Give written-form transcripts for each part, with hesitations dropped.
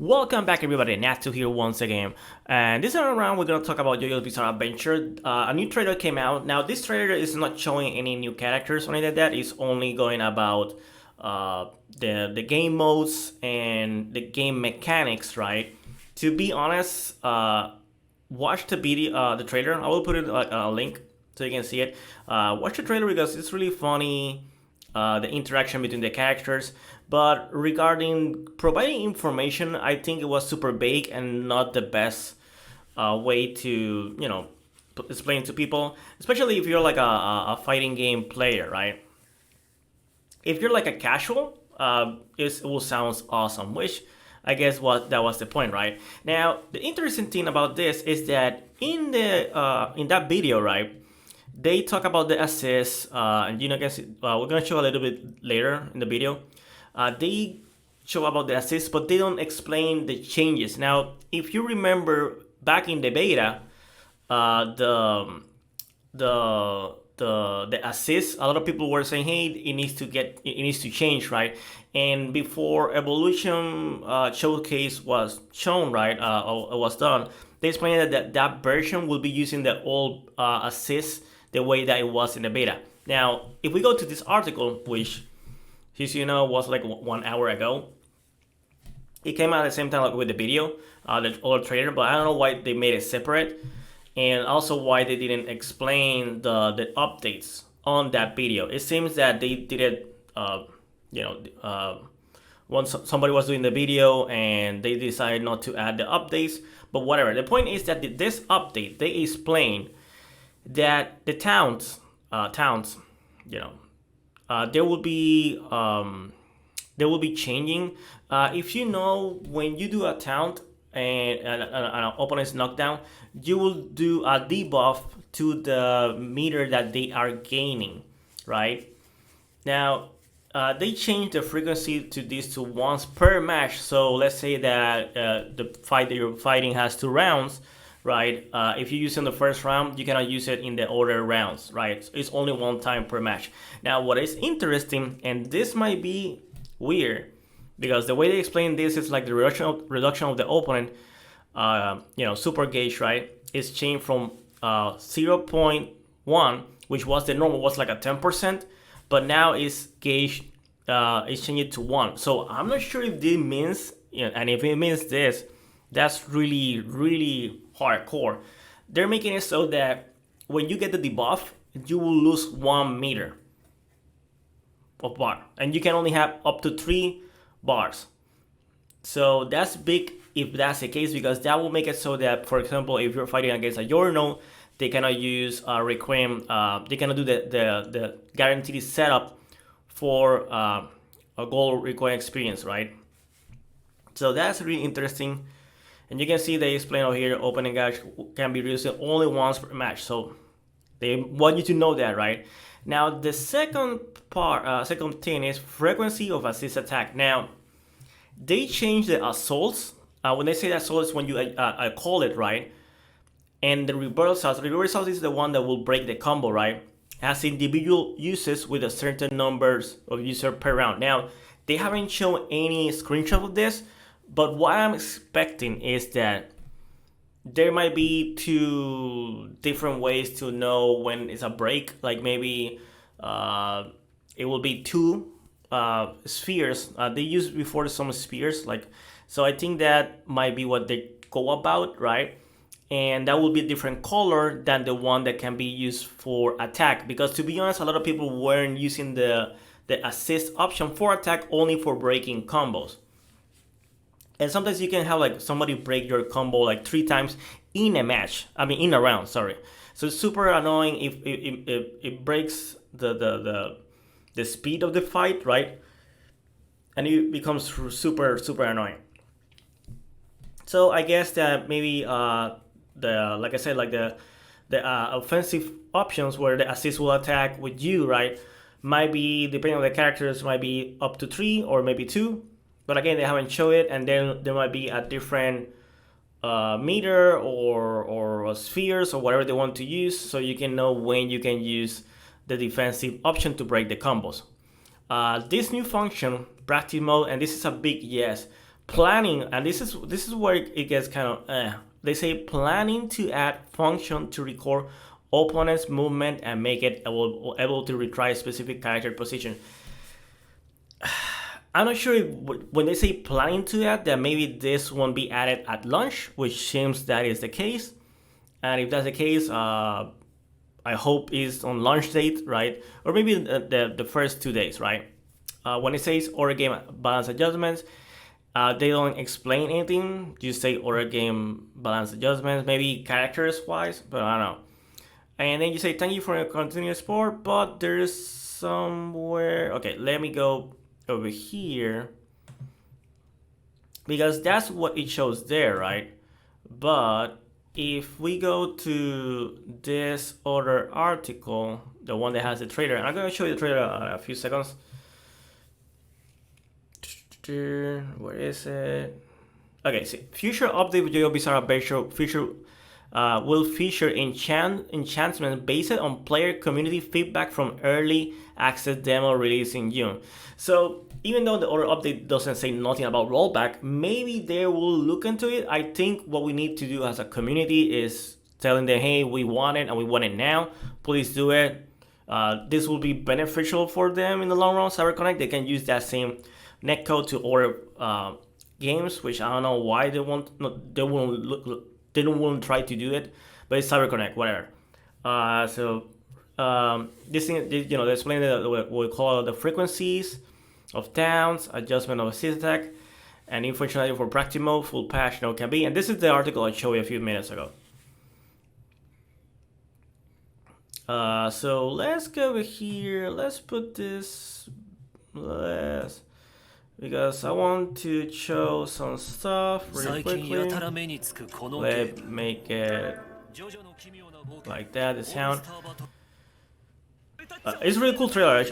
Welcome back everybody, Natsu here once again. And this time around we're going to talk about JoJo's Bizarre Adventure. A new trailer came out. Now this trailer is not showing any new characters or anything like that. It's only going about the game modes and the game mechanics, right? To be honest, watch the video, the trailer. I will put it a link so you can see it. Watch the trailer because it's really funny. The interaction between the characters. But regarding providing information, I think it was super vague and not the best way to, explain to people, especially if you're like a fighting game player, right? If you're like a casual, it will sound awesome, which I guess that was the point, right? Now, the interesting thing about this is that in that video, right, they talk about the assists, and guys, we're gonna show a little bit later in the video. They show about the assists, but they don't explain the changes. Now, if you remember back in the beta, the assists, a lot of people were saying, hey, it needs to change, right? And before evolution showcase was shown, right, or was done, they explained that version will be using the old assists the way that it was in the beta. Now, if we go to this article, which, as you know, was like 1 hour ago, it came out at the same time with the video, the other trailer, but I don't know why they made it separate, and also why they didn't explain the updates on that video. It seems that they did it, once somebody was doing the video and they decided not to add the updates, but whatever. The point is that this update, they explain that the towns, there will be changing. If you know, when you do a taunt and an opponent's knockdown, you will do a debuff to the meter that they are gaining, right? Now, they changed the frequency to this to once per match. So let's say that the fight that you're fighting has 2 rounds, right? If you use it in the first round, you cannot use it in the other rounds, right? So it's only 1 time per match. Now, what is interesting, and this might be weird, because the way they explain this is like the reduction of the opponent, super gauge, right? It's changed from 0.1, which was the normal, was like a 10%, but now it's gauge, it's changed to 1. So I'm not sure if this means, and if it means this, that's really, really hardcore. They're making it so that when you get the debuff, you will lose 1 meter of bar, and you can only have up to 3 bars. So that's big if that's the case, because that will make it so that, for example, if you're fighting against a Yorno, they cannot use Requiem, they cannot do the guaranteed setup for a gold Requiem experience, right? So that's really interesting. And you can see they explain over here, opening gauge can be used only once per match. So they want you to know that, right? Now, the second thing is frequency of assist attack. Now, they changed the assaults. When they say that assault is when you call it, right? And the reverse assault is the one that will break the combo, right? Has individual uses with a certain numbers of users per round. Now, they haven't shown any screenshot of this, but what I'm expecting is that there might be 2 different ways to know when it's a break. Like maybe it will be 2 spheres. They used before some spheres. So I think that might be what they go about, right? And that will be a different color than the one that can be used for attack. Because to be honest, a lot of people weren't using the assist option for attack, only for breaking combos. And sometimes you can have like somebody break your combo like 3 times in a match. I mean, in a round, sorry. So it's super annoying if it breaks the speed of the fight, right? And it becomes super, super annoying. So I guess that maybe like I said, like the offensive options where the assist will attack with you, right? Might be, depending on the characters, might be up to 3 or maybe 2. But again, they haven't shown it, and then there might be a different meter or spheres or whatever they want to use, so you can know when you can use the defensive option to break the combos. This new function, practice mode, and this is a big yes, planning, and this is where it gets kind of. They say planning to add function to record opponent's movement and make it able to retry specific character position. I'm not sure if, when they say planning to add, that maybe this won't be added at launch, which seems that is the case. And if that's the case, I hope it's on launch date, right? Or maybe the first 2 days, right? When it says order game balance adjustments, they don't explain anything. You say order game balance adjustments, maybe characters wise, but I don't know. And then you say thank you for your continuous support, but there's somewhere. Okay, let me go over here, because that's what it shows there, right? But if we go to this other article, the one that has the trailer, and I'm going to show you the trailer in a few seconds. Where is it? Okay, see, future update with JoJo's Bizarre Adventure feature will feature enhancements based on player community feedback from early access demo release in June. So even though the other update doesn't say nothing about rollback, maybe they will look into it. I think what we need to do as a community is telling them, hey, we want it and we want it now. Please do it. This will be beneficial for them in the long run. CyberConnect, they can use that same netcode to order games, which I don't know why they won't try to do it, but it's CyberConnect, whatever. This thing, they explain that we call the frequencies of towns, adjustment of assist attack, and info functionality for practice mode, full patch, no can be. And this is the article I showed you a few minutes ago. So let's go over here. Let's put this. Because I want to show some stuff really quickly. Let's make it like that, the sound. It's a really cool trailer.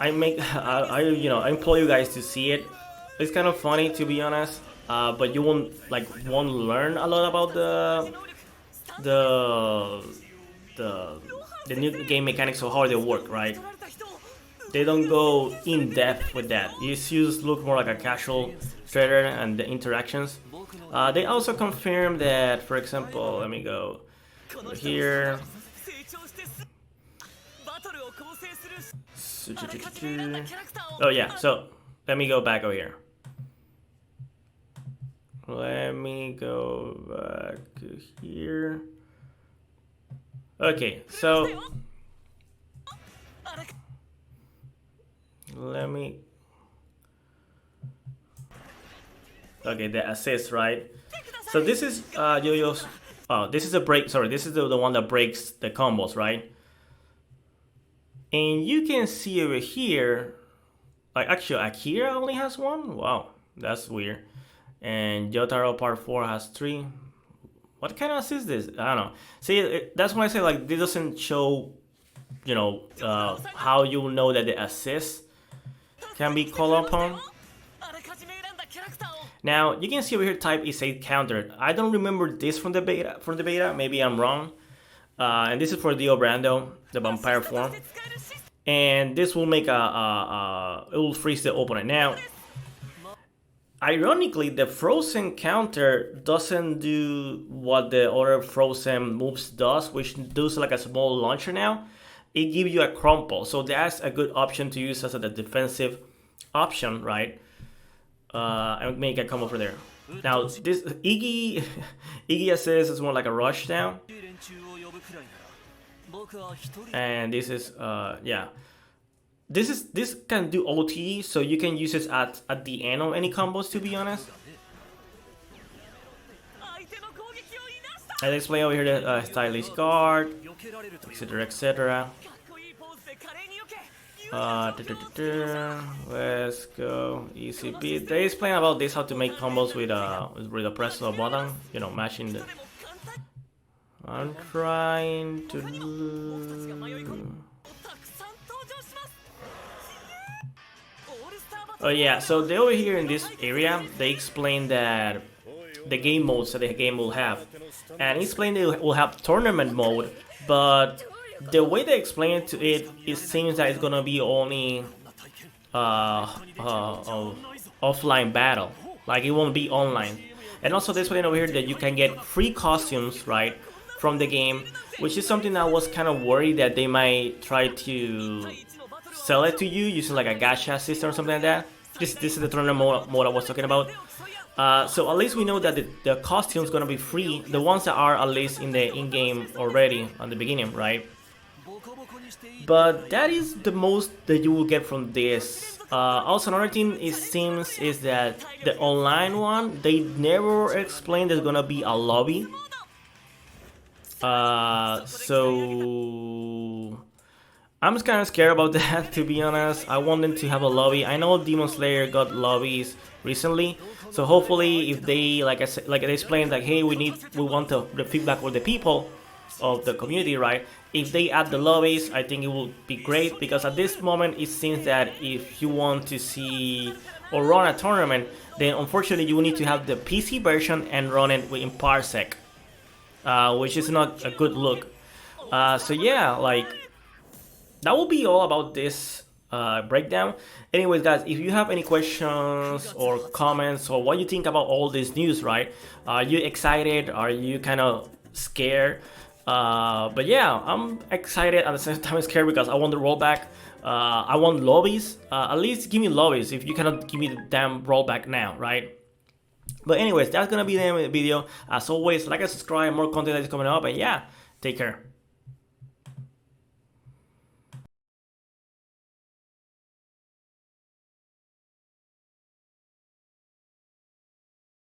I implore you guys to see it. It's kind of funny, to be honest, but you won't learn a lot about the new game mechanics or how they work, right? They don't go in depth with that. You just look more like a casual trailer and the interactions. They also confirm that, for example, let me go over here. Oh yeah, so let me go back over here. Let me go back here. Okay, so let me. Okay, the assist, right? So this is JoJo's. Oh, this is a break. Sorry, this is the one that breaks the combos, right? And you can see over here, like actually Akira only has one. Wow, that's weird. And Jotaro Part 4 has 3. What kind of assist is this? I don't know. See, that's why I say like this doesn't show, how you know that the assist can be called upon. Now you can see over here type is a counter. I don't remember this from the beta. Maybe I'm wrong. And this is for Dio Brando, the vampire form. And this will make it will freeze the opponent. Now, ironically, the frozen counter doesn't do what the other frozen moves does, which does like a small launcher now. It gives you a crumple, so that's a good option to use as a defensive option, right? And make a combo for there. Now this Iggy assist is more like a rush now. And this is yeah. This can do OT, so you can use it at the end of any combos, to be honest. And let's play over here the stylish guard, etc, etc. Let's go easy beat. They explain about this, how to make combos with the press of the button, matching the. I'm trying to. Oh yeah, so they over here in this area, they explain that the game modes that the game will have, and explain they will have tournament mode, but the way they explain it seems that it's gonna be only offline battle. Like it won't be online. And also this one over here that you can get free costumes, right, from the game, which is something I was kind of worried that they might try to sell it to you using like a gacha system or something like that. This is the tournament mode I was talking about. So at least we know that the costume's gonna be free, the ones that are at least in the in-game already on the beginning, right? But that is the most that you will get from this. Also, another thing it seems is that the online one, they never explain there's gonna be a lobby. So I'm just kind of scared about that, to be honest. I want them to have a lobby. I know Demon Slayer got lobbies recently, so hopefully, if they like I said, like they explained, like hey, we want the feedback of the people of the community, right? If they add the lobbies, I think it will be great because at this moment it seems that if you want to see or run a tournament, then unfortunately you will need to have the PC version and run it in Parsec, which is not a good look. So yeah, like that will be all about this breakdown. Anyways, guys, if you have any questions or comments or what you think about all this news, right? Are you excited? Are you kind of scared? But yeah, I'm excited at the same time scared because I want the rollback. I want lobbies. At least give me lobbies if you cannot give me the damn rollback now, right? But anyways, that's gonna be the end of the video. As always, like and subscribe, more content that is coming up, and yeah, take care.